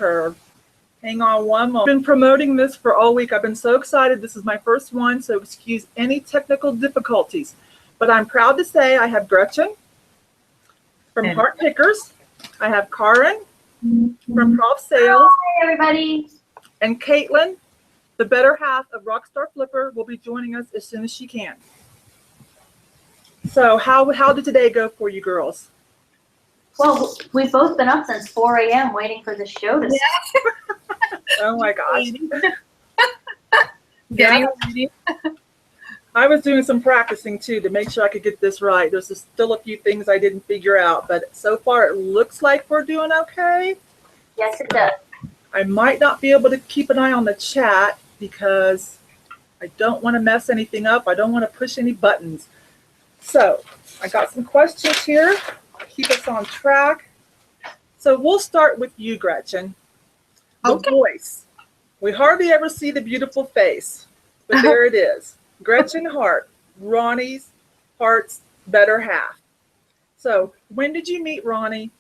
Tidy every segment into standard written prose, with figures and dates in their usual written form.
her. Hang on one moment. I've been promoting this for all week. I've been so excited. This is my first one, so excuse any technical difficulties. But I'm proud to say I have Gretcheen from Hart Pickers. I have Kaaren from Prof Sales. Hi, everybody. And Kaitlyn, the better half of RockStarFlipper, will be joining us as soon as she can. So how did today go for you girls? Well, we've both been up since 4 a.m. waiting for the show to start. Oh my gosh. Getting ready. I was doing some practicing too to make sure I could get this right. There's still a few things I didn't figure out, but so far it looks like we're doing okay. Yes, it does. I might not be able to keep an eye on the chat because I don't want to mess anything up. I don't want to push any buttons. So I got some questions here. Keep us on track. So we'll start with you, Gretcheen. The voice. We hardly ever see the beautiful face, but there it is. Gretcheen Hart, Ronnie's Hart's better half. So when did you meet Ronnie?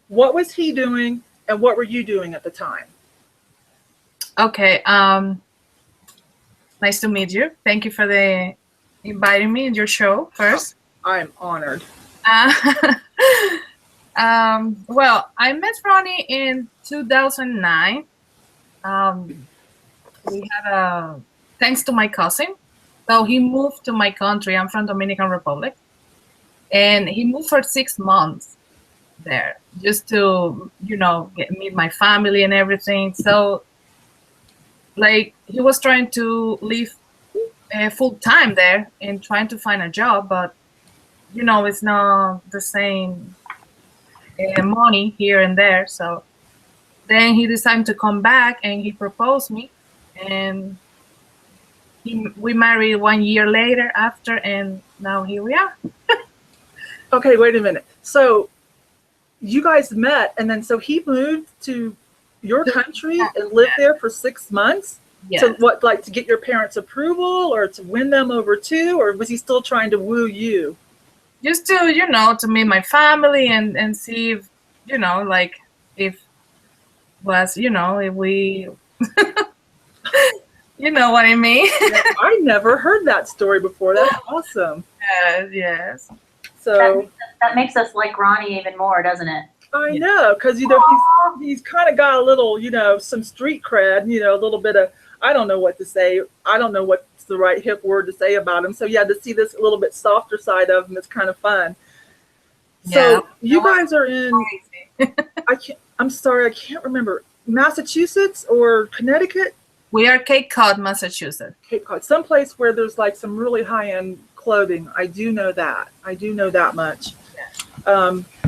What was he doing? And what were you doing at the time? Okay. Nice to meet you. Thank you for inviting me in your show first. I'm honored. Well, I met Ronnie in 2009. We had thanks to my cousin. So he moved to my country. I'm from Dominican Republic. And he moved for 6 months there just to, meet my family and everything. So, like, he was trying to live full time there and trying to find a job, but, it's not the same money here and there. So then he decided to come back and he proposed me, and we married 1 year later after, and now here we are. Okay, wait a minute. So you guys met, and then so he moved to your country and lived there for 6 months? Yes. So what, like to get your parents' approval or to win them over too, or was he still trying to woo you? Just to, to meet my family and see if, like if was, if we, you know what I mean? I never heard that story before. That's awesome. Yes. So that makes us like Ronnie even more, doesn't it? I know, because he's kind of got a little, some street cred, a little bit of, I don't know what to say. I don't know what's the right hip word to say about him. So yeah, to see this a little bit softer side of him is kind of fun. So you guys are in, I'm sorry, I can't remember, Massachusetts or Connecticut? We are Cape Cod, Massachusetts. Cape Cod, someplace where there's like some really high-end clothing. I do know that. I do know that much.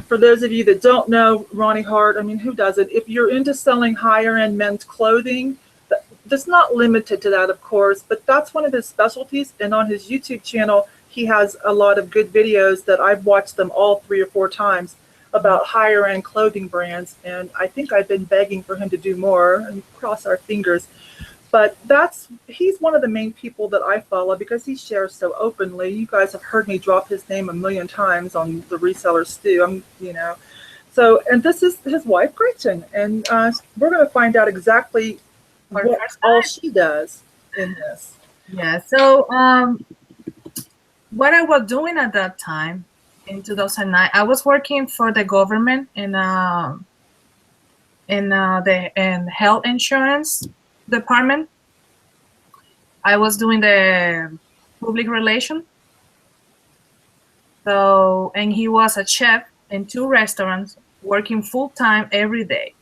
For those of you that don't know Ronnie Hart, I mean, who doesn't? If you're into selling higher-end men's clothing, that's not limited to that, of course, but that's one of his specialties. And on his YouTube channel, he has a lot of good videos that I've watched them all 3 or 4 times about higher-end clothing brands. And I think I've been begging for him to do more, and cross our fingers. But he's one of the main people that I follow because he shares so openly. You guys have heard me drop his name a million times on the Reseller stew. So, and this is his wife, Gretcheen, and we're going to find out exactly what all she does in this. Yeah. So, what I was doing at that time in 2009, I was working for the government in the health insurance department. I was doing the public relation. So, and he was a chef in 2 restaurants, working full time every day.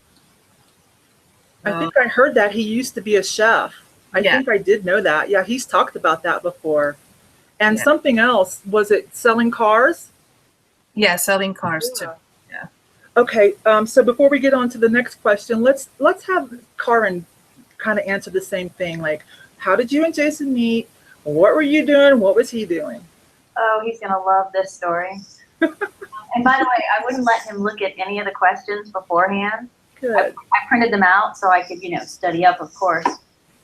I think I heard that he used to be a chef. I think I did know that. Yeah, he's talked about that before. And something else, was it selling cars? Yeah, selling cars too. Yeah. Okay, so before we get on to the next question, let's have Kaaren kind of answer the same thing. Like, how did you and Jason meet? What were you doing? What was he doing? Oh, he's going to love this story. And by the way, I wouldn't let him look at any of the questions beforehand. Good. I printed them out so I could, study up, of course.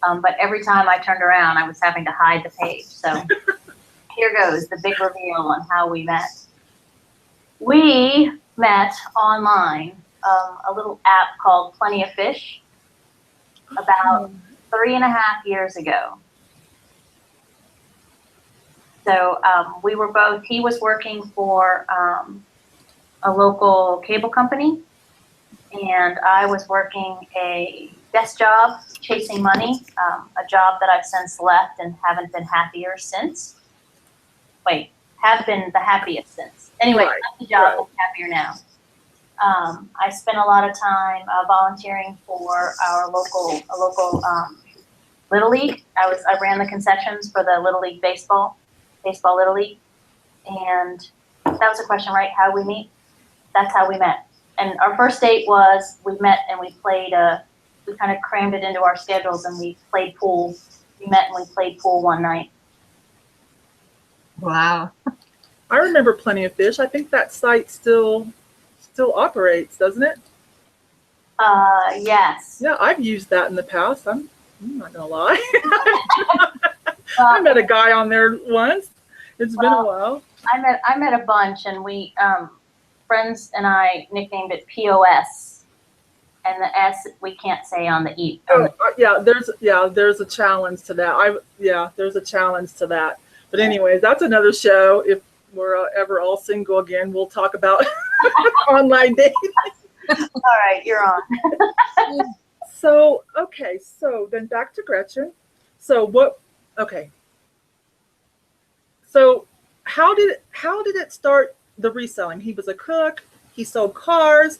But every time I turned around, I was having to hide the page. So here goes the big reveal on how we met. We met online a little app called Plenty of Fish about 3.5 years ago. So we were both, he was working for a local cable company, and I was working a desk job, chasing money, a job that I've since left and haven't been happier since. Wait, have been the happiest since. Anyway, Right, left the job, right. I'm happier now. I spent a lot of time volunteering for our local Little League. I ran the concessions for the Little League baseball Little League, and that was a question, right? How we meet? That's how we met. And our first date was we met and we played. We kind of crammed it into our schedules and we played pool. We met and we played pool one night. Wow. I remember Plenty of Fish. I think that site still operates, doesn't it? Yes. Yeah, I've used that in the past. I'm not gonna lie. Well, I met a guy on there once. It's been a while. I met a bunch, and we friends and I nicknamed it POS, and the S we can't say on the E. Oh, there's a challenge to that. There's a challenge to that. But anyways, that's another show. If we're ever all single again, we'll talk about online dating. All right, you're on. So then back to Gretchen. So how did it start, the reselling? He was a cook, he sold cars.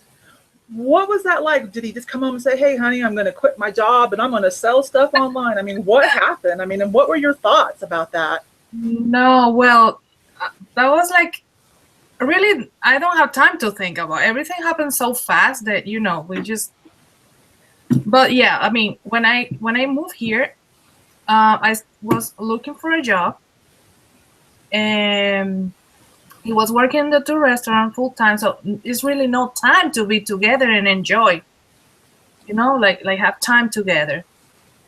What was that like? Did he just come home and say, hey honey, I'm gonna quit my job and I'm gonna sell stuff online? I mean, what happened? I mean, and what were your thoughts about that? No, well, that was like, really, I don't have time to think about it. Everything happened so fast that, we just, but yeah, I mean, when I moved here, I was looking for a job, and he was working in the tour restaurant full time. So it's really no time to be together and enjoy, like have time together.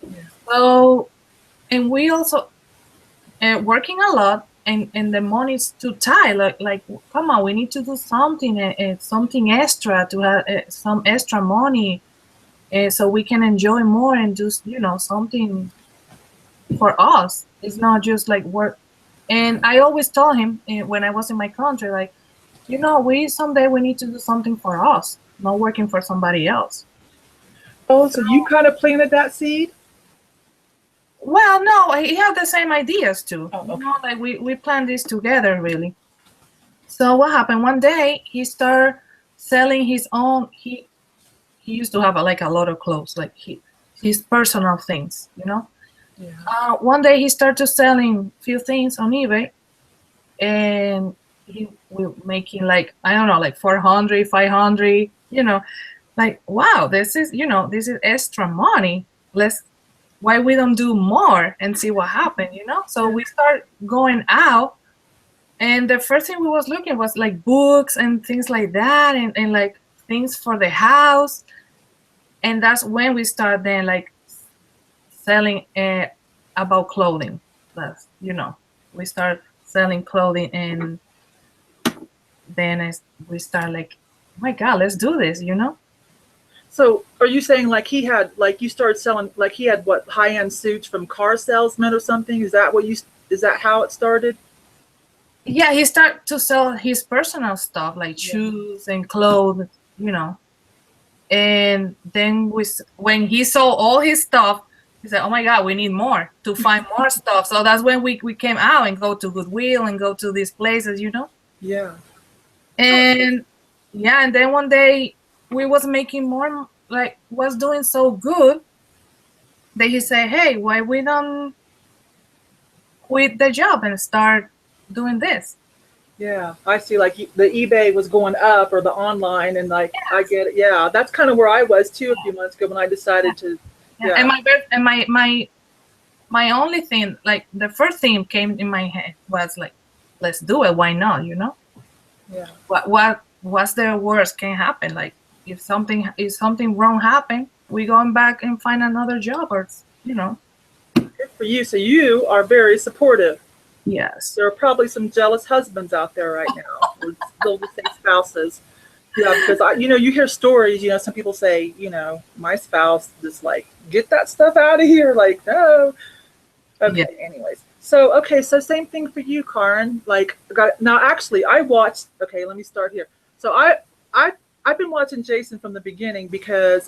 Yeah. So, and we also working a lot, and the money's too tight. Like, come on, we need to do something, something extra to have some extra money, so we can enjoy more and do, something for us. It's not just like work. And I always told him when I was in my country, like, someday we need to do something for us, not working for somebody else. Oh, so you kind of planted that seed? Well, no, he had the same ideas too. Oh, okay. Like we planned this together, really. So what happened? One day he started selling his own. He used to have a lot of clothes, like his personal things, Yeah. One day he started selling few things on eBay, and he was making like, I don't know, like 400, 500. Like, wow, this is extra money. Why we don't do more and see what happened, So we start going out, and the first thing we was looking was like books and things like that, and like things for the house. And that's when we start then like selling about clothing. That's, we start selling clothing, and then we start like, oh my God, let's do this, So are you saying like you started selling, like he had what, high-end suits from car salesmen or something? Is that how it started? Yeah, he started to sell his personal stuff, like shoes and clothes, And then when he saw all his stuff, he said, oh my God, we need more to find more stuff. So that's when we came out and go to Goodwill and go to these places, Yeah. And and then one day we was making more, like was doing so good that he said, hey, why we don't quit the job and start doing this? Yeah, I see. Like the eBay was going up, or the online, and like I get it. Yeah, that's kind of where I was too a few months ago when I decided to. Yeah. And my only thing, like the first thing came in my head was like, let's do it. Why not? Yeah. What's the worst can happen? Like if something wrong happen, we going back and find another job, or Good for you. So you are very supportive. Yes. There are probably some jealous husbands out there right now, or they'll just say spouses. Yeah, because you hear stories. Some people say, my spouse just like, get that stuff out of here. Like, no. Yeah. Okay. Anyways, so same thing for you, Kaaren. Like, now actually, I watched. Okay, let me start here. So I've been watching Jason from the beginning because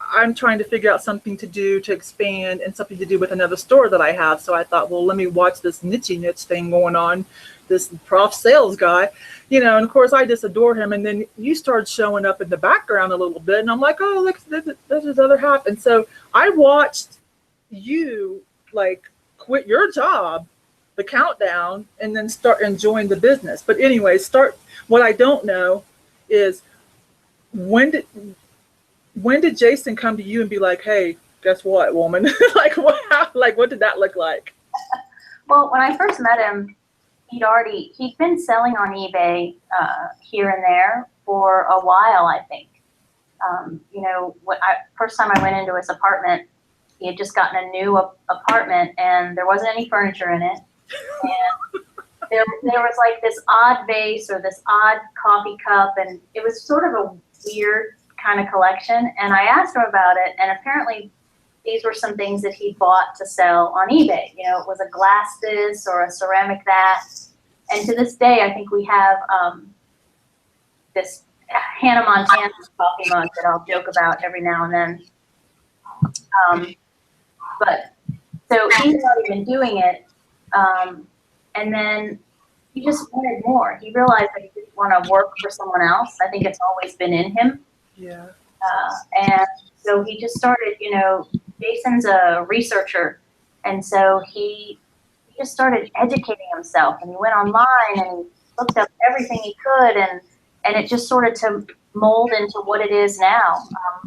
I'm trying to figure out something to do to expand and something to do with another store that I have. So I thought, well, let me watch this niche thing going on, this Prof sales guy, and of course I just adore him. And then you started showing up in the background a little bit, and I'm like, oh, look, there's his other half. And so I watched you like quit your job, the countdown, and then start enjoying the business. But anyway, what I don't know is when did Jason come to you and be like, hey, guess what, woman? What did that look like? Well, when I first met him, he'd been selling on eBay here and there for a while, I think. First time I went into his apartment, he had just gotten a new apartment and there wasn't any furniture in it. And there was like this odd vase or this odd coffee cup, and it was sort of a weird kind of collection. And I asked him about it, and apparently these were some things that he bought to sell on eBay. It was a glass this or a ceramic that. And to this day, I think we have this Hannah Montana coffee mug that I'll joke about every now and then. But so he's already been doing it. And then he just wanted more. He realized that he didn't want to work for someone else. I think it's always been in him. Yeah. And so he just started, Jason's a researcher. And so he just started educating himself, and he went online and he looked up everything he could, and it just started to mold into what it is now.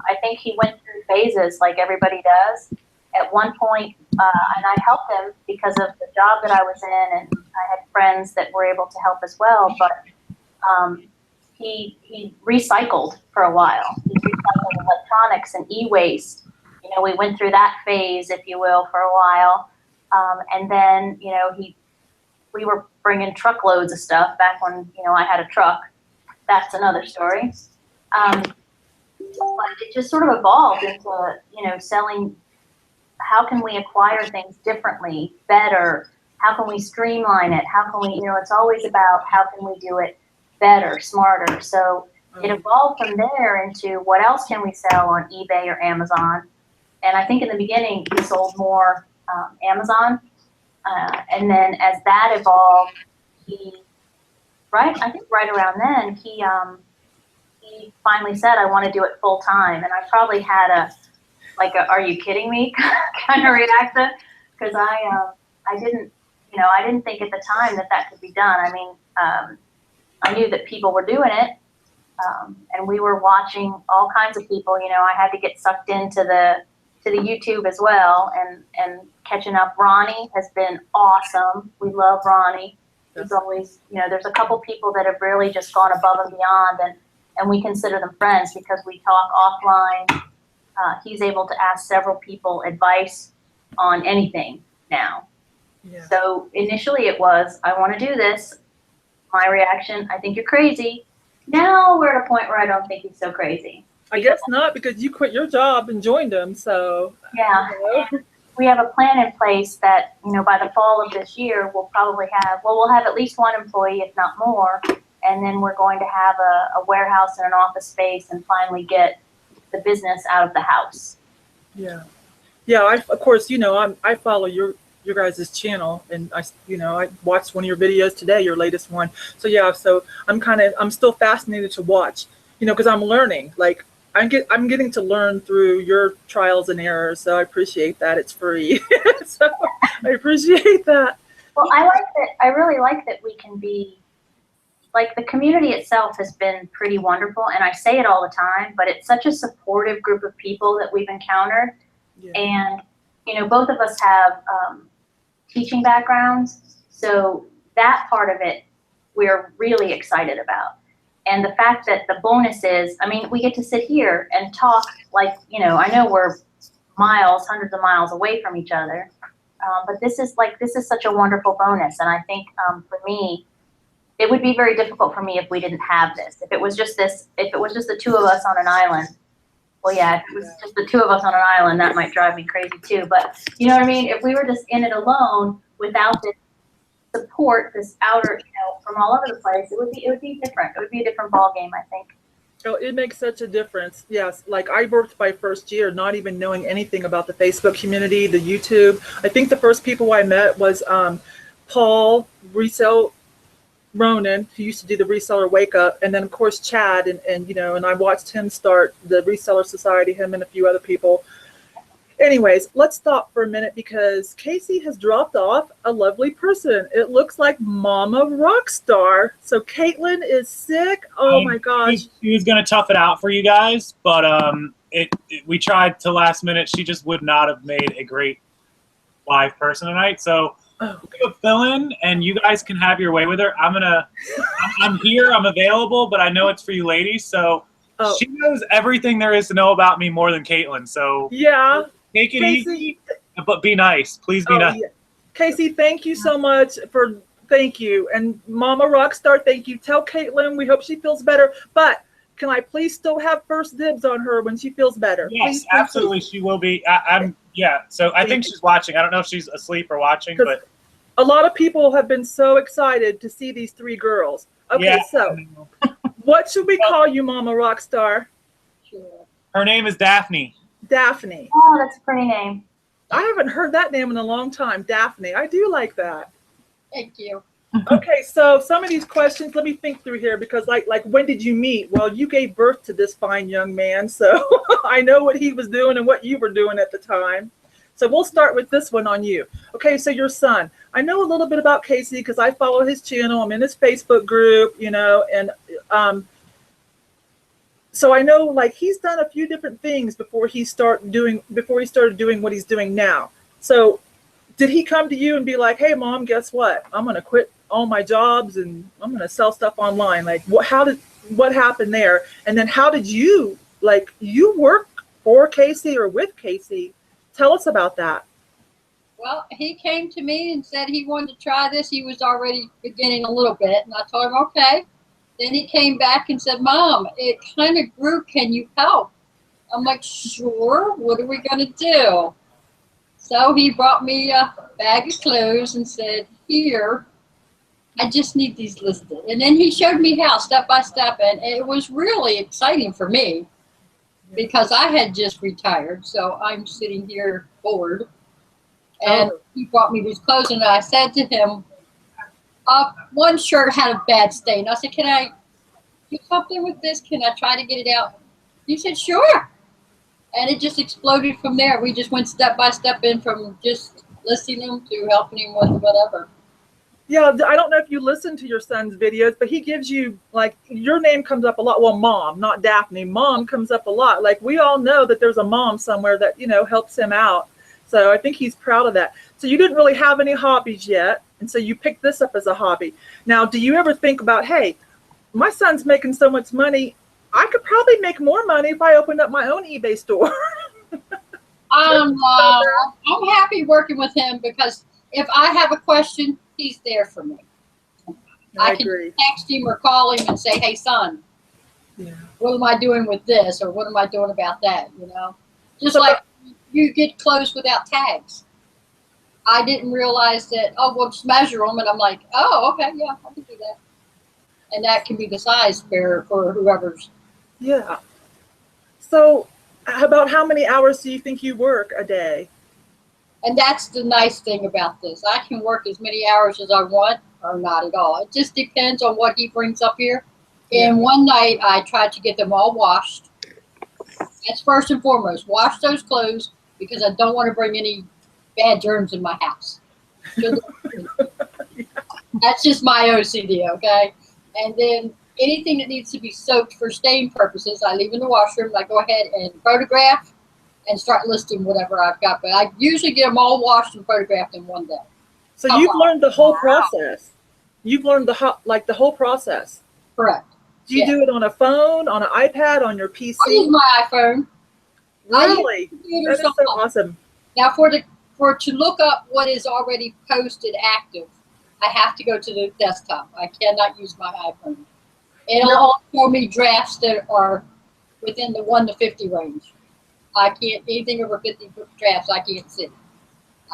I think he went through phases like everybody does. At one point, and I helped him because of the job that I was in, and I had friends that were able to help as well, but he recycled for a while. He recycled electronics and e-waste. We went through that phase, if you will, for a while. And then, we were bringing truckloads of stuff back when, I had a truck. That's another story. But it just sort of evolved into, selling. How can we acquire things differently, better? How can we streamline it? How can we, it's always about how can we do it better, smarter. So it evolved from there into what else can we sell on eBay or Amazon. And I think in the beginning, we sold more Amazon. And then as that evolved, I think right around then, he finally said, I want to do it full time. And I probably had a are you kidding me kind of reaction, because I didn't think at the time that could be done. I mean, I knew that people were doing it, and we were watching all kinds of people. I had to get sucked into the YouTube as well, and catching up. Ronnie has been awesome. We love Ronnie. He's always, there's a couple people that have really just gone above and beyond, and we consider them friends because we talk offline. He's able to ask several people advice on anything now. Yeah. So initially it was, I want to do this. My reaction, I think you're crazy. Now we're at a point where I don't think he's so crazy. I guess not, because you quit your job and joined him. So yeah, we have a plan in place that, by the fall of this year, we'll have at least one employee, if not more. And then we're going to have a warehouse and an office space and finally get the business out of the house. Yeah. Of course, I follow your guys' channel, and I watched one of your videos today, your latest one. So I'm still fascinated to watch, because I'm learning. Like I'm getting to learn through your trials and errors. So I appreciate that. It's free. So I appreciate that. Well, I really like that we can be. Like, the community itself has been pretty wonderful, and I say it all the time, but it's such a supportive group of people that we've encountered. Yeah. And, both of us have teaching backgrounds, so that part of it we're really excited about. And the fact that the bonus is, we get to sit here and talk like, I know we're hundreds of miles away from each other, but this is such a wonderful bonus. And I think for me, it would be very difficult for me if we didn't have this. If it was just the two of us on an island, well, yeah, if it was just the two of us on an island, that might drive me crazy too. But you know what I mean? If we were just in it alone without this support, this outer, from all over the place, it would be different. It would be a different ball game, I think. Oh, it makes such a difference. Yes. Like I worked my first year not even knowing anything about the Facebook community, the YouTube. I think the first people I met was Paul, Ronan, who used to do the Reseller Wake Up, and then of course Chad, and I watched him start the Reseller Society, him and a few other people. Anyways, let's stop for a minute because Casey has dropped off a lovely person. It looks like Momma Rockstar. So Kaitlyn is sick. Oh my gosh. She was going to tough it out for you guys, but we tried to last minute. She just would not have made a great live person tonight. So we'll do a fill-in, and you guys can have your way with her. I'm here. I'm available, but I know it's for you ladies. So she knows everything there is to know about me more than Kaitlyn. So yeah. Take it easy, but be nice. Please be nice. Yeah. Casey, thank you so much thank you. And Momma Rockstar, thank you. Tell Kaitlyn we hope she feels better. But can I please still have first dibs on her when she feels better? Yes, please, absolutely. Please. She will be. So I think she's watching. I don't know if she's asleep or watching, but a lot of people have been so excited to see these three girls. Okay, yeah, so what should we call you, Momma Rockstar? Her name is Daphne. Daphne. Oh, that's a pretty name. I haven't heard that name in a long time. Daphne. I do like that. Thank you. Okay, so some of these questions, let me think through here because like when did you meet? Well, you gave birth to this fine young man, so I know what he was doing and what you were doing at the time. So we'll start with this one on you. Okay, so your son. I know a little bit about Casey because I follow his channel. I'm in his Facebook group, and so I know like he's done a few different things before he started doing what he's doing now. So did he come to you and be like, hey mom, guess what? I'm going to quit all my jobs and I'm going to sell stuff online. Like what happened there? And then how did you work for Casey or with Casey? Tell us about that. Well, he came to me and said he wanted to try this. He was already beginning a little bit and I told him, okay. Then he came back and said, Mom, it kind of grew. Can you help? I'm like, sure. What are we going to do? So he brought me a bag of clothes and said, here, I just need these listed. And then he showed me how, step by step. And it was really exciting for me because I had just retired. So I'm sitting here bored. And he brought me these clothes. And I said to him, one shirt had a bad stain. I said, can I do something with this? Can I try to get it out? He said, sure. And it just exploded from there. We just went step by step in from just listing them to helping him with whatever. Yeah, I don't know if you listen to your son's videos, but he gives you, like, your name comes up a lot. Well, Mom, not Daphne. Mom comes up a lot. Like, we all know that there's a mom somewhere that, helps him out. So I think he's proud of that. So you didn't really have any hobbies yet. And so you picked this up as a hobby. Now, do you ever think about, hey, my son's making so much money, I could probably make more money if I opened up my own eBay store? I'm happy working with him because if I have a question, he's there for me. I can agree. Text him or call him and say, hey, son, what am I doing with this? Or what am I doing about that? Just so, like you get clothes without tags. I didn't realize that, we'll just measure them. And I'm like, oh, okay, yeah, I can do that. And that can be the size for whoever's. Yeah. So about how many hours do you think you work a day? And that's the nice thing about this. I can work as many hours as I want or not at all. It just depends on what he brings up here. And one night I tried to get them all washed. That's first and foremost. Wash those clothes because I don't want to bring any bad germs in my house. That's just my OCD, okay? And then anything that needs to be soaked for stain purposes, I leave in the washroom. I go ahead and photograph and start listing whatever I've got. But I usually get them all washed and photographed in one day. So you've learned the whole process. You've learned the whole process. Correct. Do you do it on a phone, on an iPad, on your PC? I use my iPhone. Really? That is so awesome. Now to look up what is already posted active, I have to go to the desktop. I cannot use my iPhone. It'll only show me drafts that are within the 1 to 50 range. I can't, anything over 50 drafts, I can't see.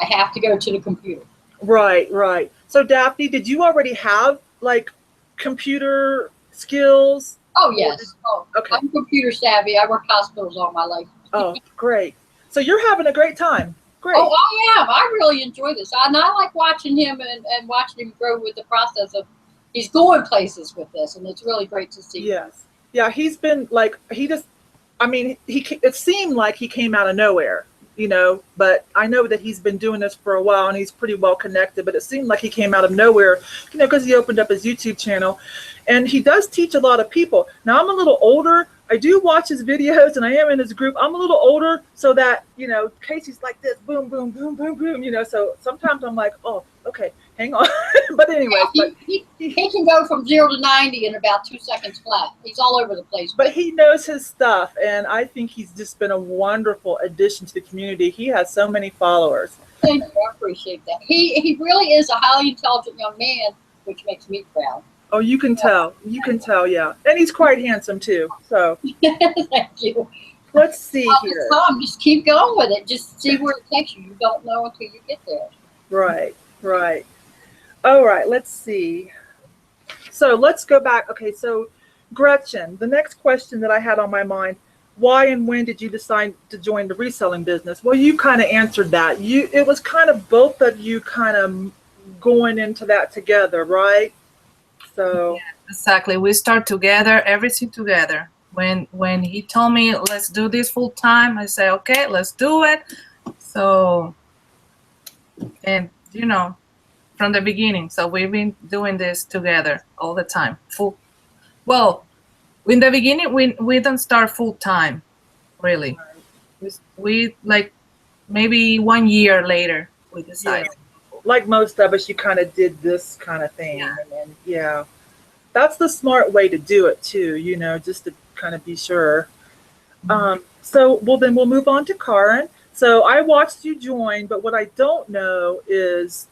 I have to go to the computer. Right, right. So Daphne, did you already have like computer skills? Oh, yes. Oh, Okay. I'm computer savvy. I worked hospitals all my life. Oh, great. So you're having a great time. Great. Oh, I am. I really enjoy this. And I like watching him and watching him grow with the process of, he's going places with this, and it's really great to see. Yes. Yeah, he's been like, it seemed like he came out of nowhere, but I know that he's been doing this for a while and he's pretty well connected, but it seemed like he came out of nowhere, because he opened up his YouTube channel and he does teach a lot of people. Now I'm a little older. I do watch his videos and I am in his group. I'm a little older, so that, Casey's like this, boom, boom, boom, boom, boom, so sometimes I'm like, oh, okay, hang on. But anyway, he can go from 0 to 90 in about 2 seconds flat. He's all over the place. But he knows his stuff, and I think he's just been a wonderful addition to the community. He has so many followers. Thank you. I appreciate that. He really is a highly intelligent young man, which makes me proud. Oh, you can tell. You can tell, yeah. And he's quite handsome, too. So Thank you. let's see here. Just keep going with it. Just see where it takes you. You don't know until you get there. Right, right. All right, let's see. So let's go back. Okay, so Gretchen, the next question that I had on my mind, why and when did you decide to join the reselling business? Well, you kind of answered that. It was kind of both of you kind of going into that together, right? So yeah, exactly. We start together, everything together. When he told me, let's do this full time, I said, okay, let's do it. So, and from the beginning. So we've been doing this together all the time. Well, in the beginning, we don't start full time, really. We like maybe 1 year later we decided. Yeah. Like most of us, you kind of did this kind of thing. Yeah. And then, yeah, that's the smart way to do it too, just to kind of be sure. So, well, then we'll move on to Kaaren. So I watched you join, but what I don't know is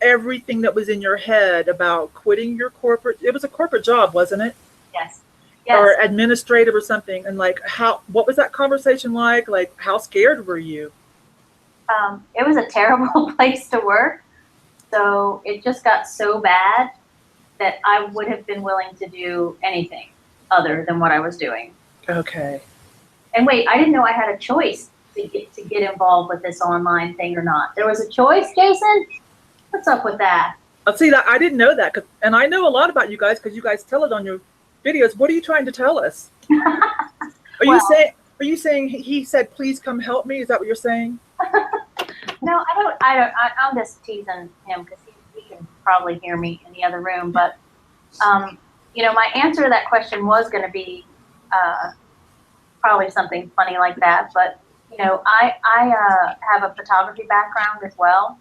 everything that was in your head about quitting your corporate. It was a corporate job, wasn't it? Yes. Or administrative or something. And like, what was that conversation like? Like, how scared were you? It was a terrible place to work. So it just got so bad that I would have been willing to do anything other than what I was doing. Okay. And wait, I didn't know I had a choice to get involved with this online thing or not. There was a choice, Jason? What's up with that? See, that I didn't know that, and I know a lot about you guys because you guys tell it on your videos. What are you trying to tell us? Are you saying he said, "Please come help me"? Is that what you're saying? No, I don't. I'm just teasing him because he can probably hear me in the other room. But my answer to that question was going to be probably something funny like that. But I have a photography background as well.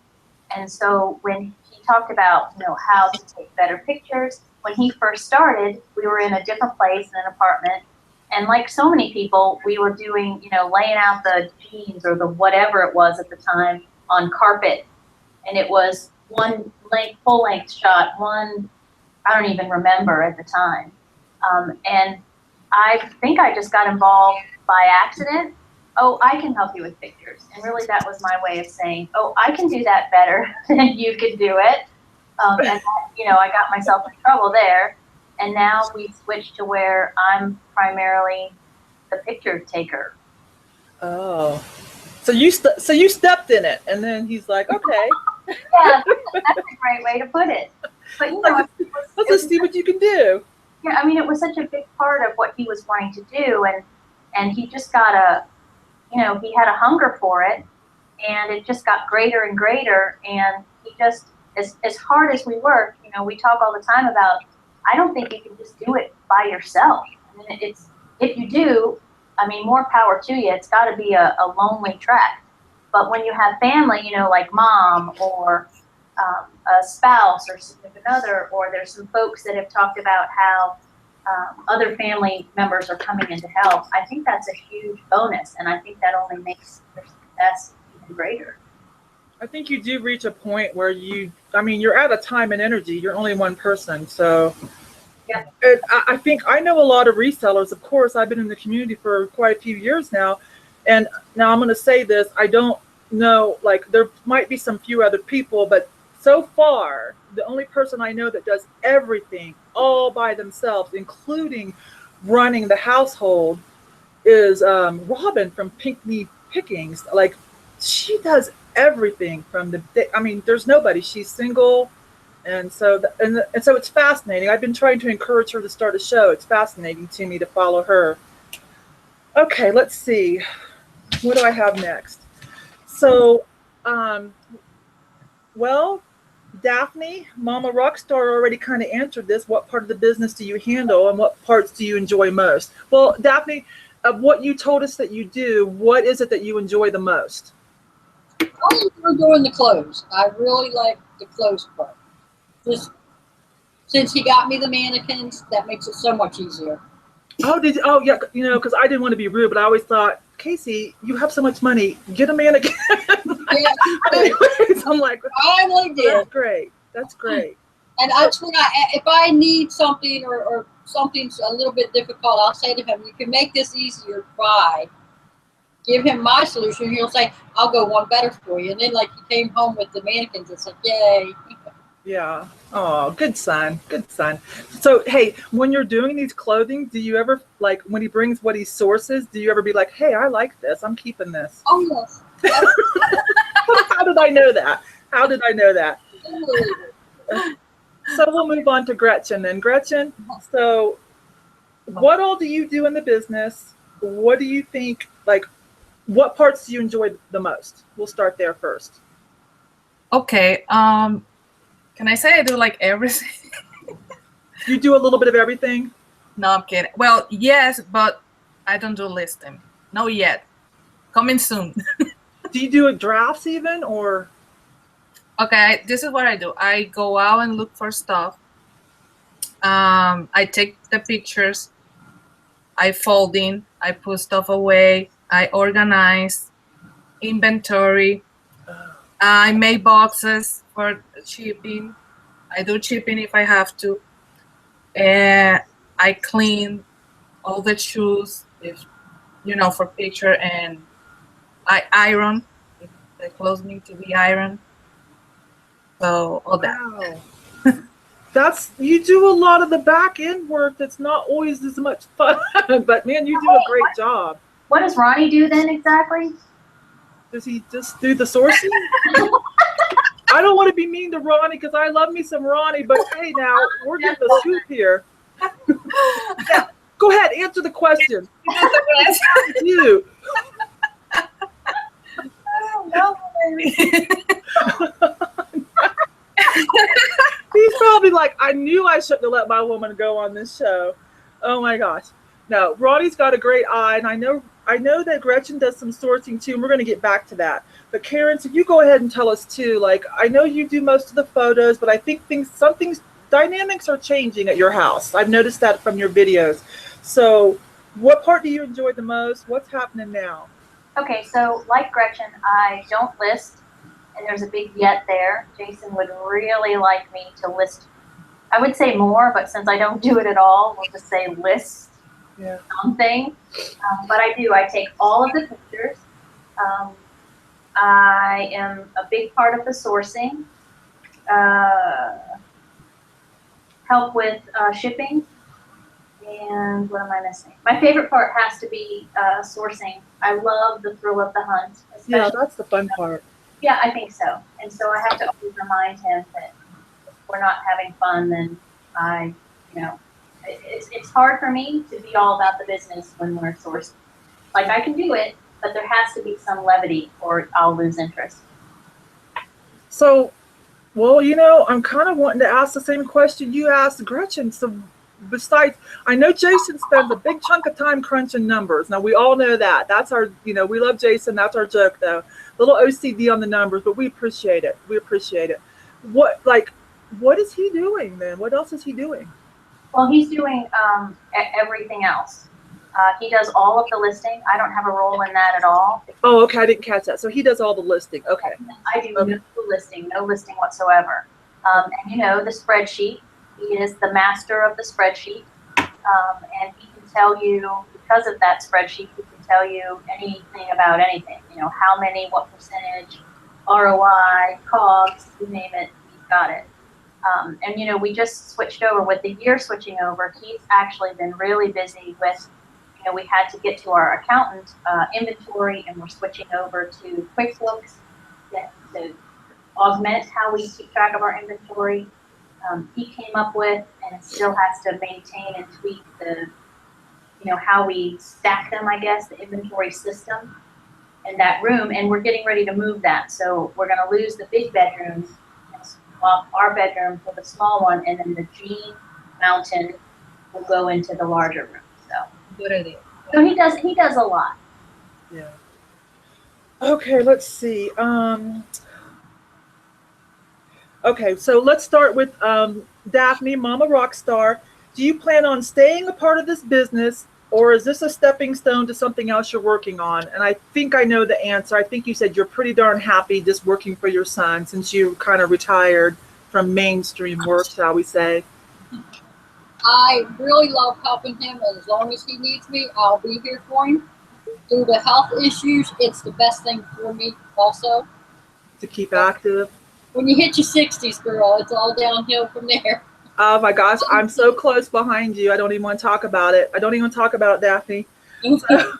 And so when he talked about, how to take better pictures, when he first started, we were in a different place in an apartment. And like so many people, we were doing, laying out the jeans or the whatever it was at the time on carpet. And it was one full length shot, I don't even remember at the time. And I think I just got involved by accident. Oh, I can help you with pictures. And really that was my way of saying, oh, I can do that better than you can do it. And I got myself in trouble there. And now we switched to where I'm primarily the picture taker. Oh, so you stepped in it, and then he's like, okay. Yeah, that's a great way to put it. But let's just see what you can do. Yeah, I mean, it was such a big part of what he was wanting to do, and he just got he had a hunger for it, and it just got greater and greater. And he just, as hard as we work, we talk all the time about, I don't think you can just do it by yourself. I mean, if you do, I mean, more power to you. It's got to be a lonely trek. But when you have family, like mom or a spouse or significant other, or there's some folks that have talked about how other family members are coming in to help, I think that's a huge bonus. And I think that only makes the success even greater. I think you do reach a point where you're at a time and energy. You're only one person. So Yeah. I think I know a lot of resellers. Of course, I've been in the community for quite a few years now. And now I'm going to say this. I don't know, like there might be some few other people, but so far, the only person I know that does everything all by themselves, including running the household, is Robin from Pinkney Pickings. Like she does everything from there's nobody. She's single, and so and so it's fascinating. I've been trying to encourage her to start a show. It's fascinating to me to follow her. Okay, let's see. What do I have next? So, well, Daphne, Momma Rockstar already kind of answered this. What part of the business do you handle, and what parts do you enjoy most? Well, Daphne, of what you told us that you do, what is it that you enjoy the most? I enjoy doing the clothes. I really like the clothes part. Just since he got me the mannequins, that makes it so much easier. Oh, yeah, because I didn't want to be rude, but I always thought, Casey, you have so much money, get a mannequin. Yeah, Anyways, I'm like, finally did. that's great. That's great. And that's when if I need something or something's a little bit difficult, I'll say to him, you can make this easier by, give him my solution. He'll say, I'll go one better for you. And then like he came home with the mannequins. It's like, yay. Yeah. Oh, good son. Good son. So, hey, when you're doing these clothing, do you ever, like, when he brings what he sources, do you ever be like, hey, I like this. I'm keeping this. Oh, yes. How did I know that? How did I know that? So we'll move on to Gretchen then. Gretchen, so what all do you do in the business? What do you think, like, what parts do you enjoy the most? We'll start there first. Okay. Can I say I do like everything? You do a little bit of everything? No, I'm kidding. Well, yes, but I don't do listing. No yet. Coming soon. Do you do drafts even, or? Okay, this is what I do. I go out and look for stuff. I take the pictures. I fold in. I put stuff away. I organize. Inventory. I make boxes for shipping. I do shipping if I have to. And I clean all the shoes, if for picture, and I iron if the clothes need to be ironed. So all that. Wow. You do a lot of the back end work that's not always as much fun, but man, you do a great job. What does Ronnie do then exactly? Does he just do the sourcing? I don't want to be mean to Ronnie because I love me some Ronnie, but hey, now we're getting the scoop here. Yeah, go ahead, answer the question. You. No, baby. He's probably like, I knew I shouldn't have let my woman go on this show. Oh my gosh. No, Ronnie's got a great eye, and I know that Gretchen does some sourcing too, and we're going to get back to that. But Kaaren, so you go ahead and tell us too. Like, I know you do most of the photos, but I think dynamics are changing at your house. I've noticed that from your videos. So what part do you enjoy the most? What's happening now? Okay, so like Gretchen, I don't list, and there's a big yet there. Jason would really like me to list. I would say more, but since I don't do it at all, we'll just say list. Yeah. Something, but I do. I take all of the pictures. I am a big part of the sourcing. Help with shipping. And what am I missing? My favorite part has to be sourcing. I love the thrill of the hunt. Yeah, that's the fun part. Yeah, I think so. And so I have to always remind him that if we're not having fun, then it's hard for me to be all about the business when we're sourcing. Like, I can do it, but there has to be some levity or I'll lose interest. So, well, I'm kind of wanting to ask the same question you asked Gretchen. So besides, I know Jason spends a big chunk of time crunching numbers. Now, we all know that. That's our, we love Jason. That's our joke, though. A little OCD on the numbers, but we appreciate it. We appreciate it. What is he doing then? What else is he doing? Well, he's doing everything else. He does all of the listing. I don't have a role in that at all. Oh, okay. I didn't catch that. So he does all the listing. Okay. I do no listing whatsoever. And you know, the spreadsheet, he is the master of the spreadsheet. And he can tell you, because of that spreadsheet, he can tell you anything about anything. You know, how many, what percentage, ROI, COGS, you name it, he's got it. And you know, we just switched over. With the year switching over, he's actually been really busy with, you know, we had to get to our accountant inventory, and we're switching over to QuickBooks to augment how we keep track of our inventory. He came up with, and still has to maintain and tweak the, you know, how we stack them, I guess, the inventory system in that room, and we're getting ready to move that. So we're going to lose the big bedrooms, and swap our bedroom for the small one, and then the Gene Mountain will go into the larger room. So Good idea. so he does a lot. Yeah. Okay, let's see. Okay, so let's start with Daphne, Momma Rockstar. Do you plan on staying a part of this business, or is this a stepping stone to something else you're working on? And I think I know the answer. I think you said you're pretty darn happy just working for your son since you kind of retired from mainstream work, shall we say. I really love helping him, and as long as he needs me, I'll be here for him. Due to health issues, it's the best thing for me also. To keep active. When you hit your 60s, girl, it's all downhill from there. Oh my gosh, I'm so close behind you. I don't even want to talk about it. I don't even talk about it, Daphne. The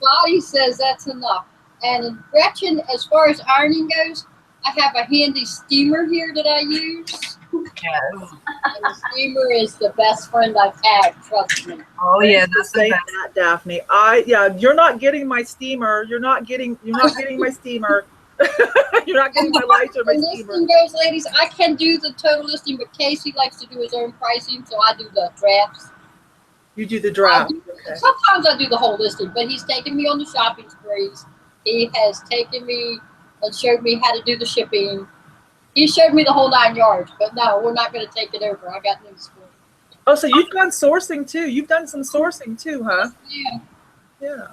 body says that's enough. And Gretchen, as far as ironing goes, I have a handy steamer here that I use. Yes. And the steamer is the best friend I've had, trust me. Oh yeah, that's the Say best. that, Daphne. You're not getting my steamer. You're not getting my steamer. You're not getting my lights or my When steamer. listing goes, ladies, I can do the total listing, but Casey likes to do his own pricing, so I do the drafts. You do the draft. Okay. Sometimes I do the whole listing, but he's taken me on the shopping sprees. He has taken me and showed me how to do the shipping. He showed me the whole 9 yards, but no, we're not going to take it over. I got news for you. Oh, so you've done sourcing too. You've done some sourcing too, huh? Yeah, Yeah.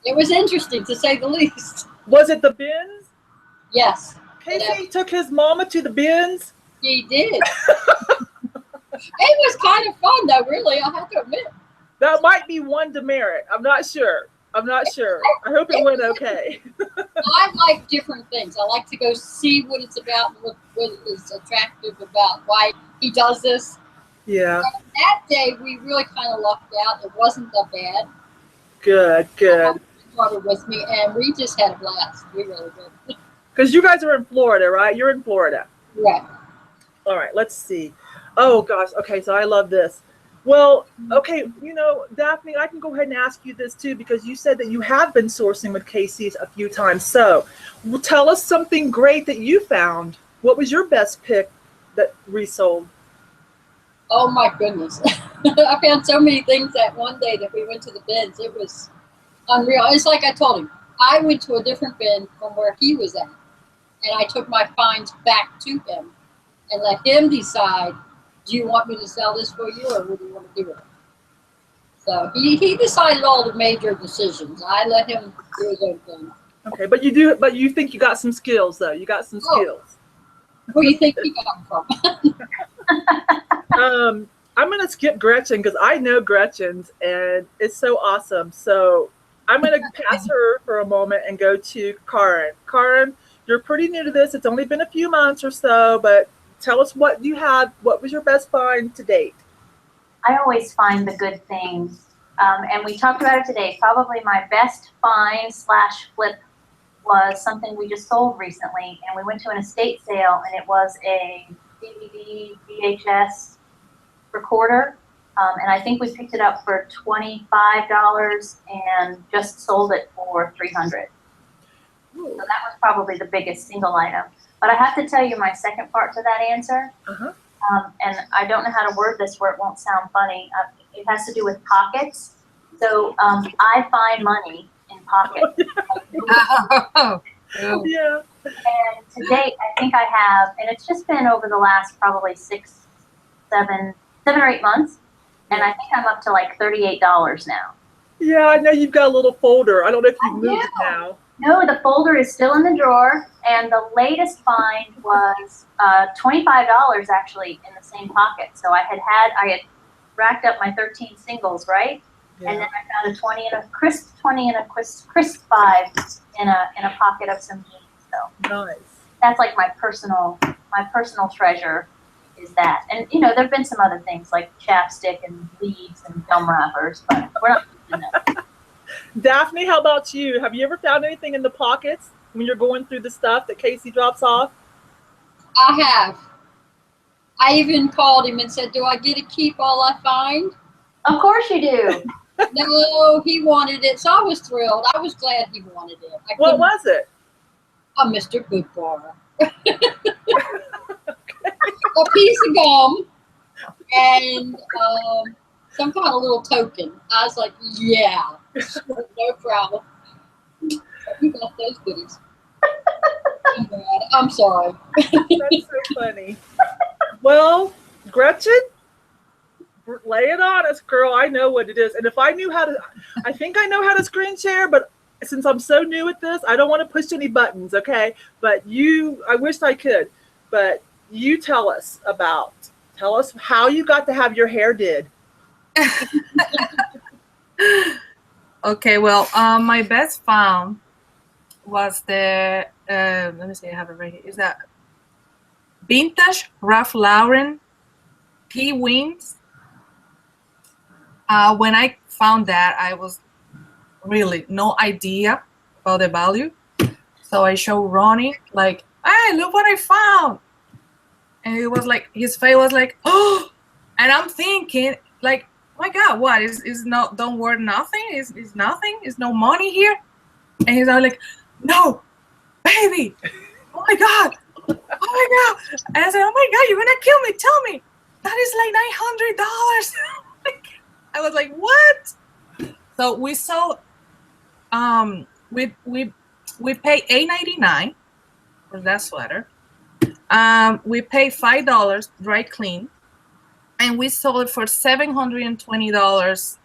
it was interesting to say the least. Was it the bins? Yes, Casey took his mama to the bins. he did. It was kind of fun, though, really, I have to admit. That might be one demerit. I'm not sure. I hope it went okay. I like different things. I like to go see what it's about, and what is attractive about why he does this. Yeah. That day, we really kind of lucked out. It wasn't that bad. Good. I had my daughter with me, and we just had a blast. We really did. Because you guys are in Florida, right? You're in Florida. Right. All right, let's see. Oh gosh, okay, so I love this. Well, okay, you know, Daphne, I can go ahead and ask you this too, because you said that you have been sourcing with Casey's a few times. So tell us something great that you found. What was your best pick that resold? Oh my goodness. I found so many things that one day that we went to the bins. It was unreal. It's like I told him, I went to a different bin from where he was at, and I took my finds back to him and let him decide, do you want me to sell this for you, or what do you want to do with it? So he decided all the major decisions. I let him do his own thing. Okay, but you think you got some skills though. You got some skills. Where do you think he got them from? I'm gonna skip Gretchen because I know Gretchen's and it's so awesome. So I'm gonna pass her for a moment and go to Kaaren. Kaaren, you're pretty new to this. It's only been a few months or so, but tell us what you had. What was your best find to date? I always find the good things. And we talked about it today. Probably my best find / flip was something we just sold recently. And we went to an estate sale, and it was a DVD VHS recorder. And I think we picked it up for $25 and just sold it for $300. So that was probably the biggest single item. But I have to tell you my second part to that answer. Uh-huh. And I don't know how to word this where it won't sound funny. It has to do with pockets. So I find money in pockets. Yeah. And to date, I think I have, and it's just been over the last probably 7 or 8 months. And I think I'm up to like $38 now. Yeah, I know you've got a little folder. I don't know if you've I moved it do. now. No, the folder is still in the drawer, and the latest find was $25 actually in the same pocket. So I had racked up my 13 singles, right? Yeah. And then I found a 20 and a crisp 20 and a crisp 5 in a pocket of some jeans. So Nice. that's like my personal treasure is that. And you know, there've been some other things like chapstick and leaves and gum wrappers, but we're not using them. Daphne, how about you? Have you ever found anything in the pockets when you're going through the stuff that Casey drops off? I have. I even called him and said, do I get to keep all I find? Of course you do. No, he wanted it, so I was thrilled. I was glad he wanted it. What was it? A Mr. Goodbar. A piece of gum and some kind of little token. I was like, yeah, no problem. You got those goodies. I'm sorry. That's so funny. Well, Gretchen, lay it on us, girl. I know what it is. And if I knew how to, I think I know how to screen share, but since I'm so new at this, I don't want to push any buttons, okay? But I wish I could, but you tell us how you got to have your hair did. Okay, well, my best found was the, let me see, I have it right here. Is that vintage Ralph Lauren P-Wings? When I found that, I was really no idea about the value. So I showed Ronnie, like, hey, look what I found. And it was like, his face was like, oh, and I'm thinking, like, oh my God, what is not, don't worth nothing? Is nothing? Is no money here? And he's all like, no, baby, oh my God, oh my God. And I said, oh my God, you're gonna kill me, tell me. That is like $900. I was like, what? So we sold, we paid $8.99 for that sweater. We paid $5 dry clean, and we sold it for $720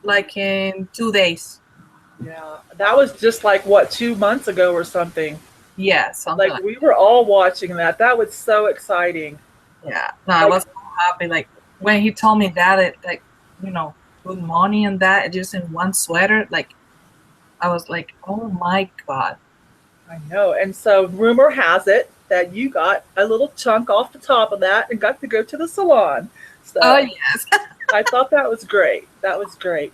like in 2 days. Yeah, that was just like what, 2 months ago or something. Yeah, something Like we were all watching that. That was so exciting. yeah. No, I was so happy. Like when he told me that, it like, you know, good money and that just in one sweater, like I was like, oh my God. I know. And so rumor has it that you got a little chunk off the top of that and got to go to the salon. So Oh yes. I thought that was great. That was great.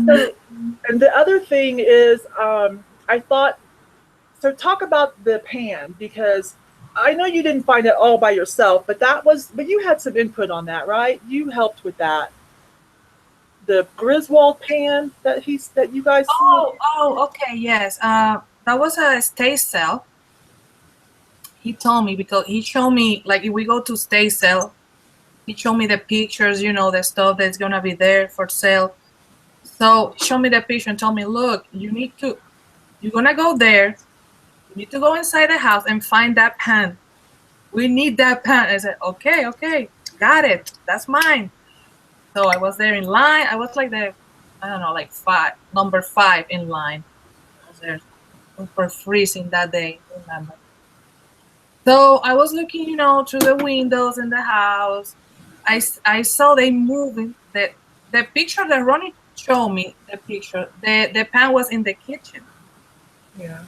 So, and the other thing is, I thought, so talk about the pan, because I know you didn't find it all by yourself, but you had some input on that, right? You helped with that. The Griswold pan that you guys saw. Oh, okay, yes. That was a estate sale. He told me, because he showed me, like, if we go to estate sale, he showed me the pictures, you know, the stuff that's gonna be there for sale. So he showed me the picture and told me, look, you're gonna go there, you need to go inside the house and find that pan. We need that pan. I said, okay, got it. That's mine. So I was there in line. I was like number 5 in line. I was there for freezing that day, remember. So I was looking, you know, through the windows in the house. I saw they moving. The picture that Ronnie showed me, the pan was in the kitchen. Yeah.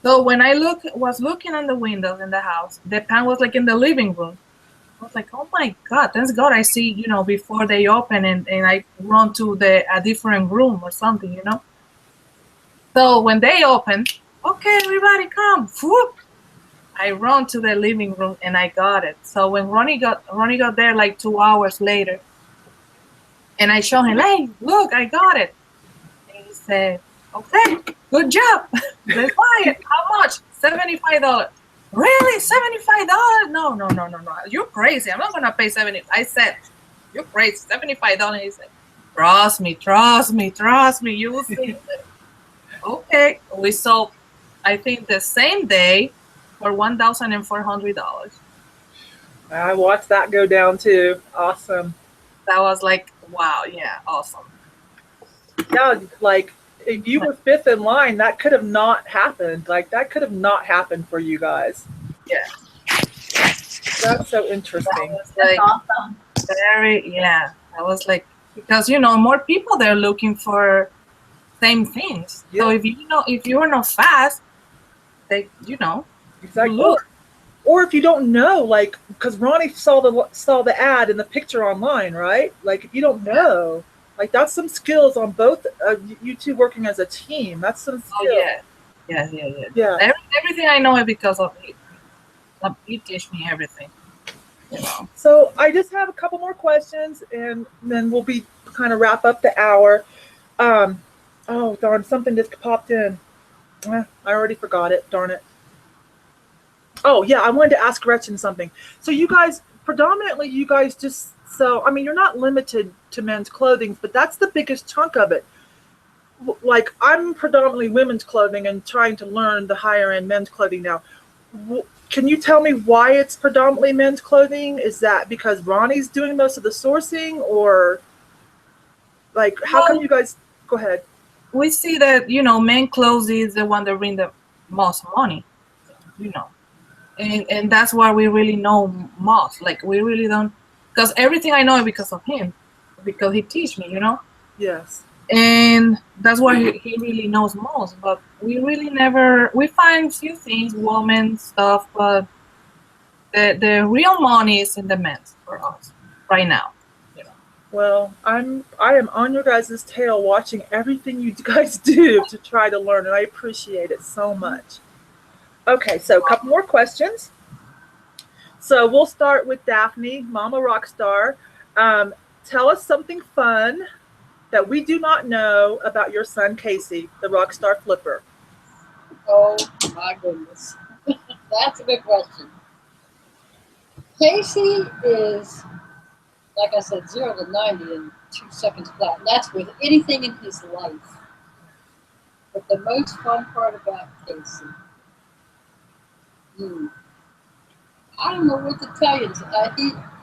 So when I was looking on the windows in the house, the pan was like in the living room. I was like, oh my God, thank God I see, you know, before they open and I run to a different room or something, you know. So when they open, okay, everybody come. Whoop. I run to the living room and I got it. So when Ronnie got there like 2 hours later, and I showed him, hey, look, I got it. And he said, okay, good job. Let's buy it. How much? $75. Really? $75? No. You're crazy. I'm not gonna pay $70. I said, you're crazy. $75. He said, trust me. You will see. Okay. We sold, I think the same day for $1,400. I watched that go down too. Awesome. That was like wow, yeah, awesome. Yeah, like if you were fifth in line, that could have not happened. Like that could have not happened for you guys. Yeah. That's so That interesting. was That's like awesome. very, yeah. That was like, because more people they're looking for same things. So Yeah. if you are not fast, they Exactly. lose. Or if you don't know, like, because Ronnie saw the ad and the picture online, right? Like, if you don't know, like, that's some skills on both you two working as a team. That's some Oh skill. yeah. Yeah. Everything I know is because of it. He teach me everything. So I just have a couple more questions, and then we'll be kind of wrap up the hour. Oh darn, something just popped in. I already forgot it. Darn it. Oh yeah, I wanted to ask Gretchen something. So you guys, predominantly, you guys just so. I mean, you're not limited to men's clothing, but that's the biggest chunk of it. Like I'm predominantly women's clothing and trying to learn the higher end men's clothing now. Can you tell me why it's predominantly men's clothing? Is that because Ronnie's doing most of the sourcing, or like how come you guys? Go ahead. We see that men clothes is the one that bring the most money, and that's why we really know most. Like we really don't, because everything I know is because of him, because he teach me, Yes. and that's why he really knows most. But we really never we find few things, woman stuff, but the real money is in the men's for us right now. Well, I am on your guys' tail watching everything you guys do to try to learn, and I appreciate it so much. Okay, so a couple more questions. So we'll start with Daphne, Momma Rockstar. Tell us something fun that we do not know about your son Casey, the Rockstar Flipper. Oh my goodness. That's a good question. Casey is, like I said, 0 to 90 in 2 seconds flat. And that's with anything in his life. But the most fun part about Casey, I don't know what to tell you.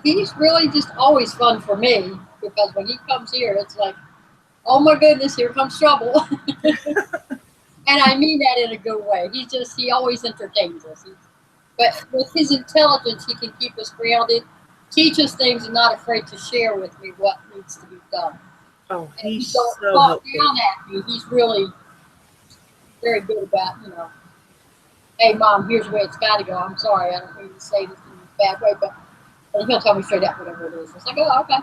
He's really just always fun for me, because when he comes here, it's like, oh my goodness, here comes trouble. And I mean that in a good way. He always entertains us. But with his intelligence, he can keep us grounded, teach us things, and not afraid to share with me what needs to be done. Oh, And he's he don't so talk helpful. down at me. He's really very good about, hey, Mom, here's the way it's got to go. I'm sorry, I don't mean to say this in a bad way, but he'll tell me straight out whatever it is. It's like, oh, okay.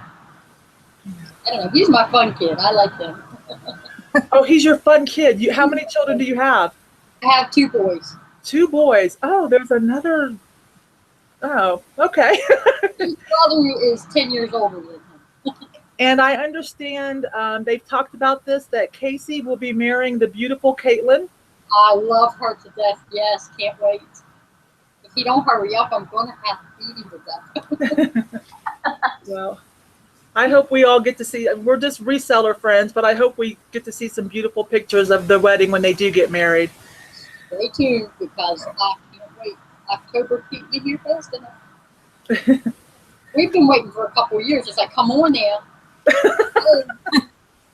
I don't know. He's my fun kid. I like him. Oh, he's your fun kid. How many children do you have? I have 2 boys. 2 boys. Oh, there's another. Oh, okay. His brother is 10 years older than him. And I understand they've talked about this, that Casey will be marrying the beautiful Kaitlyn. I love her to death. Yes, can't wait. If he don't hurry up, I'm going to have to beat him to death. Well, I hope we all get to see. We're just reseller friends, but I hope we get to see some beautiful pictures of the wedding when they do get married. Stay tuned, because I can't wait. October can't get here fast enough. We've been waiting for a couple of years. It's like, come on now.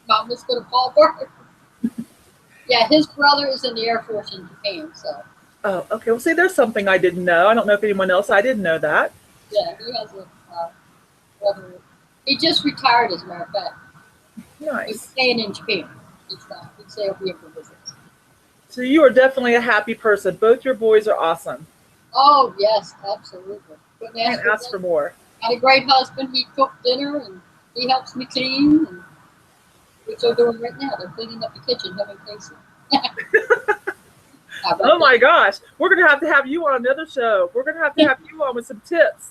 Mama's going to fall apart. Yeah, his brother is in the Air Force in Japan, so. Oh, okay. Well, see, there's something I didn't know. I don't know if anyone else. I didn't know that. Yeah, he has a brother. He just retired, as a matter of fact. He's Nice. staying in Japan. He'd say he'll be able to visit. So you are definitely a happy person. Both your boys are awesome. Oh, yes, absolutely. Couldn't Can't ask for more. Got a great husband. He cooked dinner, and he helps me clean, and which they're doing right now. They're cleaning up the kitchen, him and Casey. Oh my gosh. We're going to have you on another show. We're going to have you on with some tips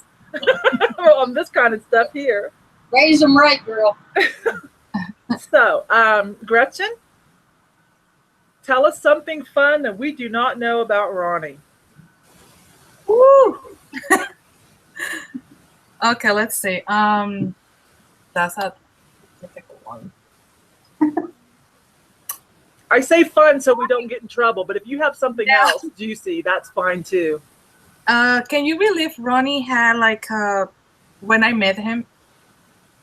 on this kind of stuff here. Raise them right, girl. So, Gretchen, tell us something fun that we do not know about Ronnie. Woo! Okay, let's see. That's a difficult one. I say fun so we don't get in trouble, but if you have something else juicy, that's fine too. Can you believe Ronnie had when I met him,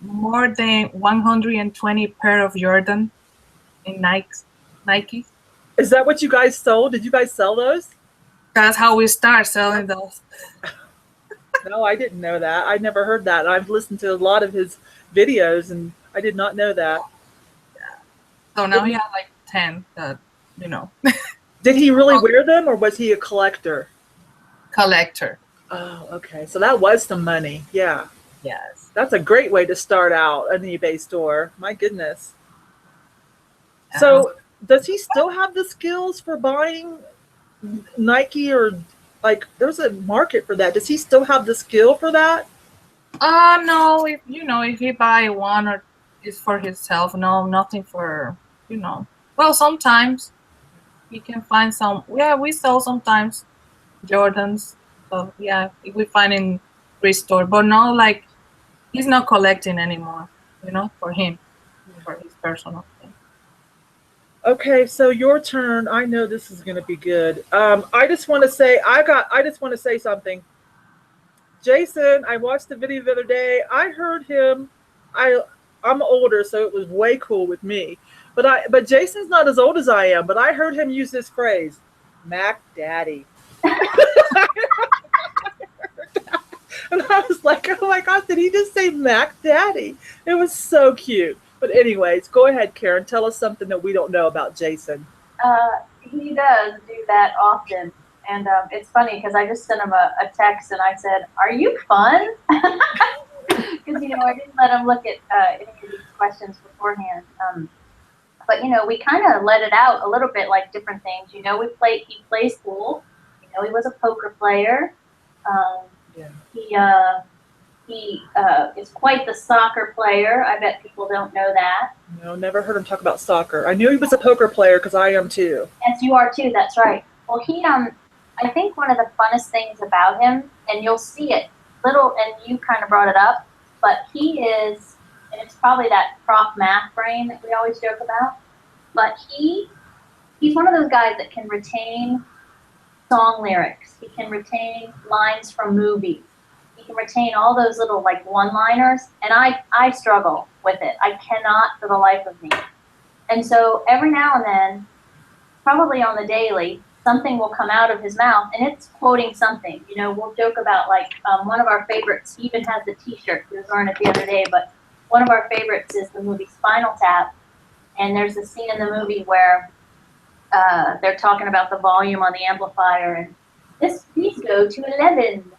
more than 120 pair of Jordan in Nike. Is that what you guys sold? Did you guys sell those? That's how we start selling those. No, I didn't know that. I never heard that. I've listened to a lot of his videos, and I did not know that. So now he has like 10 that, you know, Did he really wear them, or was he a collector? collector. Oh, okay. So that was some money. Yeah. Yes. That's a great way to start out an eBay store. My goodness. So does he still have the skills for buying Nike, or like there's a market for that? Does he still have the skill for that? No, if he buy one or is for himself, no, nothing for, well, sometimes you can find some, yeah, we sell sometimes Jordans. So yeah, if we find in restore, but no, like he's not collecting anymore, for him, for his personal thing. Okay, so your turn. I know this is going to be good. I just want to say something. Jason, I watched the video the other day. I heard him. I'm older, so it was way cool with me. But Jason's not as old as I am. But I heard him use this phrase, "Mac Daddy," and I was like, "Oh my God, did he just say Mac Daddy?" It was so cute. But anyways, go ahead, Kaaren. Tell us something that we don't know about Jason. He does do that often. And it's funny because I just sent him a text and I said, "Are you fun?" Because, I didn't let him look at any of these questions beforehand. But, we kind of let it out a little bit, like different things. He plays pool. He was a poker player. Yeah. He is quite the soccer player. I bet people don't know that. No, never heard him talk about soccer. I knew he was a poker player because I am too. Yes, you are too. That's right. Well, I think one of the funnest things about him, and you'll see it little, and you kind of brought it up, but he is, and it's probably that Prof math brain that we always joke about, but he's one of those guys that can retain song lyrics. He can retain lines from movies. He can retain all those little like one-liners, and I struggle with it. I cannot for the life of me. And so every now and then, probably on the daily, something will come out of his mouth, and it's quoting something. We'll joke about like one of our favorites. He even has the T-shirt. He was wearing it the other day, but one of our favorites is the movie Spinal Tap, and there's a scene in the movie where they're talking about the volume on the amplifier, and these go to 11,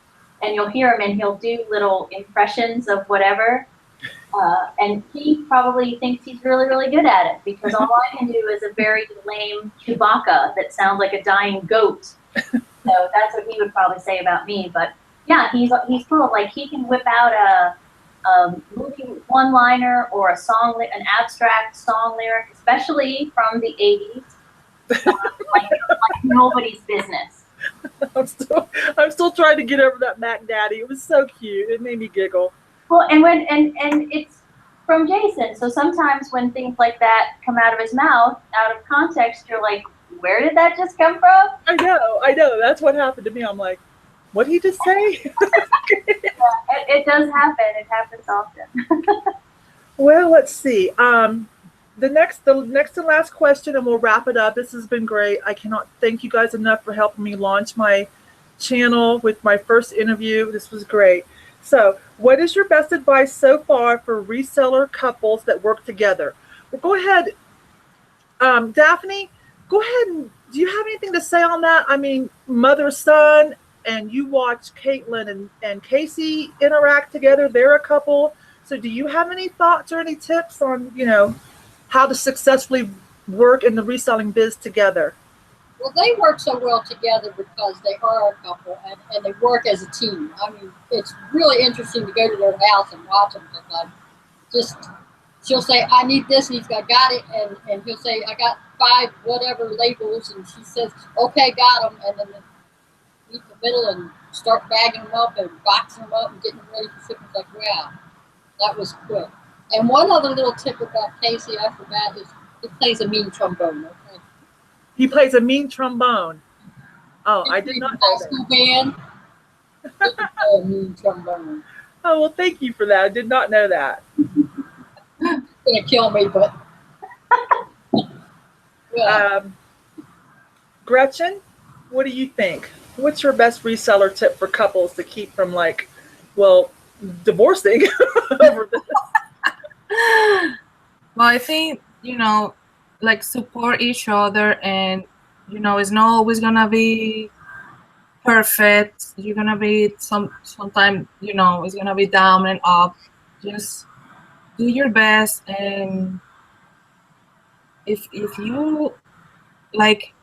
and you'll hear him, and he'll do little impressions of whatever. And he probably thinks he's really, really good at it because all I can do is a very lame Chewbacca that sounds like a dying goat. So that's what he would probably say about me. But yeah, he's full of like, he can whip out a movie one-liner or an abstract song lyric, especially from the 80s, like nobody's business. I'm still trying to get over that Mac Daddy. It was so cute. It made me giggle. Well, and it's from Jason. So sometimes when things like that come out of his mouth, out of context, you're like, where did that just come from? I know. That's what happened to me. I'm like, what did he just say? Yeah, it does happen. It happens often. Well, let's see. The next and last question, and we'll wrap it up. This has been great. I cannot thank you guys enough for helping me launch my channel with my first interview. This was great. So, what is your best advice so far for reseller couples that work together? Well, go ahead, Daphne. Go ahead and do you have anything to say on that? I mean, mother son, and you watch Kaitlyn and Casey interact together. They're a couple. So, do you have any thoughts or any tips on how to successfully work in the reselling biz together? Well, they work so well together because they are a couple and they work as a team. I mean, it's really interesting to go to their house and watch them. She'll say, "I need this," and he's got it, and he'll say, "I got 5 whatever labels," and she says, "Okay, got them," and then they meet in the middle and start bagging them up and boxing them up and getting them ready for shipment. Like, wow, that was quick. And one other little tip about Casey I forgot is he plays a mean trombone. Okay. He plays a mean trombone. Oh, I did not know that. Band, he can play a mean trombone. Oh, well, thank you for that. I did not know that. Gonna kill me, but yeah. Gretchen, what do you think? What's your best reseller tip for couples to keep from divorcing over this? Well, I think, like support each other, and, it's not always gonna be perfect. You're gonna be sometimes, it's gonna be down and up. Just do your best, and if you like,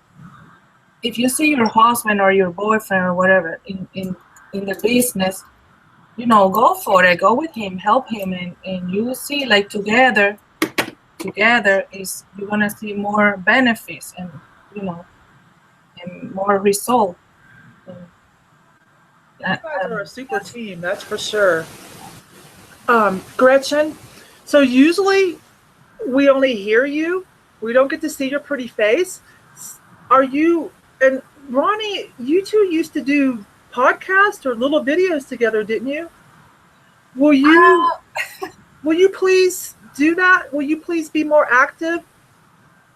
if you see your husband or your boyfriend or whatever in the business, go for it. Go with him, help him, and you will see, like, together is you're gonna see more benefits, and and more result. And You guys are a super team, that's for sure. Gretchen, so usually we only hear you. We don't get to see your pretty face. Are you and Ronnie, you two used to do podcasts or little videos together, didn't you? Will you please do that? Will you please be more active?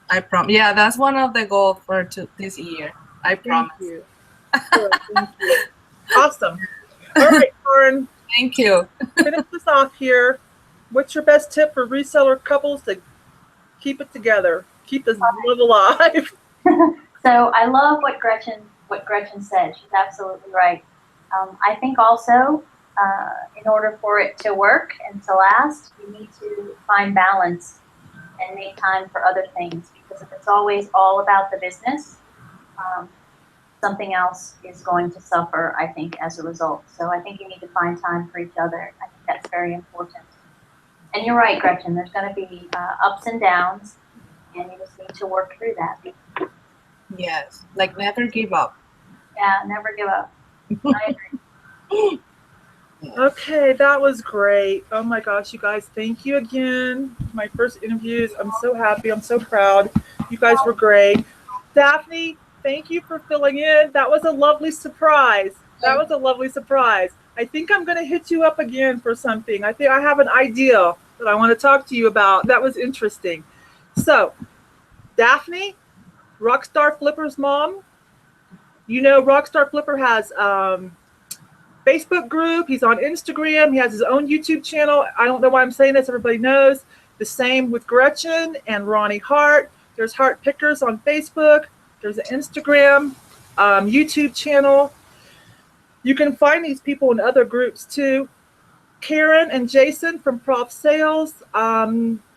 I promise. Yeah, that's one of the goals for this year. I promise. Thank you. Good, thank you. Awesome. All right, Kaaren, Thank you. finish this off here. What's your best tip for reseller couples to keep it together, keep this love alive? So I love what Gretchen said. She's absolutely right. I think also, in order for it to work and to last, you need to find balance and make time for other things. Because if it's always all about the business, something else is going to suffer, I think, as a result. So I think you need to find time for each other. I think that's very important. And you're right, Gretchen. There's going to be ups and downs, and you just need to work through that. Yes, like never give up. Yeah, never give up. I agree. Okay, that was great. Oh my gosh, you guys, thank you again. My first interviews. I'm so happy. I'm so proud. You guys were great. Daphne, thank you for filling in. That was a lovely surprise. I think I'm going to hit you up again for something. I think I have an idea that I want to talk to you about. That was interesting. So, Daphne, RockStarFlipper's mom. RockStarFlipper has Facebook group. He's on Instagram. He has his own YouTube channel. I don't know why I'm saying this. Everybody knows. The same with Gretchen and Ronnie Hart. There's Hart Pickers on Facebook. There's an Instagram, YouTube channel. You can find these people in other groups too. Kaaren and Jason from Prof Sales.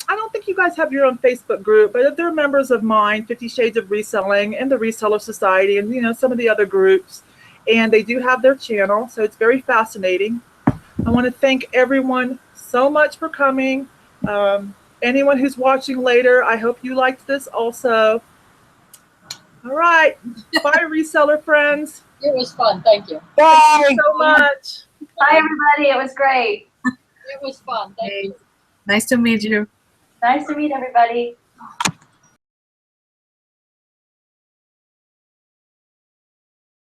I don't think you guys have your own Facebook group, but they're members of mine, 50 Shades of Reselling and the Reseller Society, and some of the other groups. And they do have their channel, so it's very fascinating. I want to thank everyone so much for coming. Anyone who's watching later, I hope you liked this also. All right. Bye, reseller friends. It was fun. Thank you. Thank you so much. Bye, everybody. It was great. It was fun. Thank you. Nice to meet you. Nice to meet everybody.